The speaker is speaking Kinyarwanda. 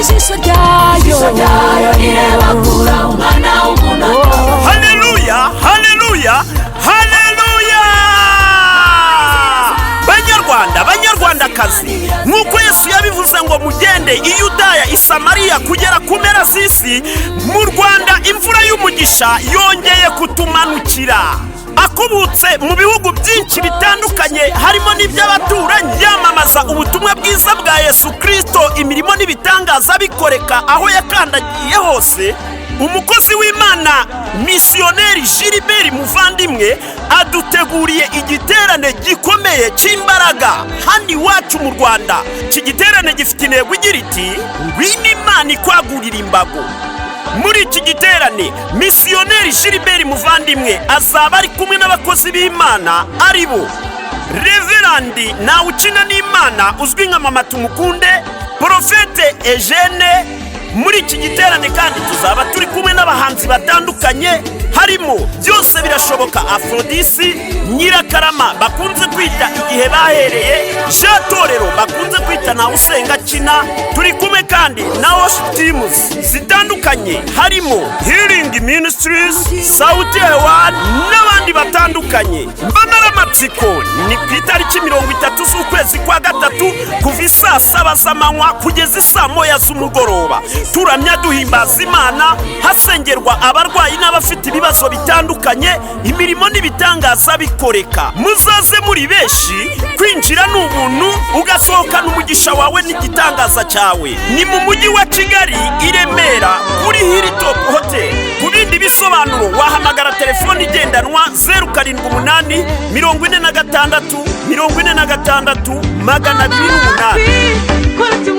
ijisho ryayo ireba kura umwana w'umuntu. Haleluya, haleluya, haleluya. Banyarwandakazi, nk'uko Yesu yabivuze ngo mugende i Yudaya, i Samariya kugera ku mpera z'isi, mu Rwanda imvura y'umugisha yongeye kutumanukira. Akubutse mu bihugu byinshi bitandukanye harimo n'iby'abaturanyi, yamamaza ubutumwa bwiza bwa Yesu Kristo, imirimo n'ibitangaza bikoreka aho yakandagiye hose. Umukozi w'Imana misiyoneri Gilbert Muvandimwe aduteguriye igiterane gikomeye cy'imbaraga handi wacu mu Rwanda. Iki giterane gifite intego igira iti ngwino Imana ikwagurira imbago. Muri iki giterane misiyoneri Gilbert Muvandimwe azaba ari kumwe n'abakozi b'Imana aribo Reverandi Nawukina n'Imana uzwi nka Mama Tumukunde, Profete Eugene. Muri iki giterane kandi tuzaba turi kumwe n'abahanzi batandukanye harimo Byose Birashoboka Aphrodisi, Nyirakarama bakunze kwita Igihe Bahereye, Jean Torero bakunze kwita Ntawe Usenga Kina. Turi kumwe kandi na worship teams zitandukanye harimo Healing Ministries, Sauti Ewan n'abandi batandukanye. Mbonaramatsiko ni ku itariki 30 z'ukwezi kwa gatatu kuva isaa 7 z'amanywa kugeza isaa 1 z'umugoroba. Turamya duhimbaza Imana, hasengerwa abarwayi n'abafite ibibazo bitandukanye, imirimo n'ibitangaza bikoreka. Muzaze muri benshi, kwinjira n'ubuntu, ugasohokana umugisha wawe n'igitangaza cyawe. Ni mu mujyi wa Kigali i Remera kuri Hilltop Hotel. Ku bindi bisobanuro wahamagara telefoni igendanwa 078 46 46 208.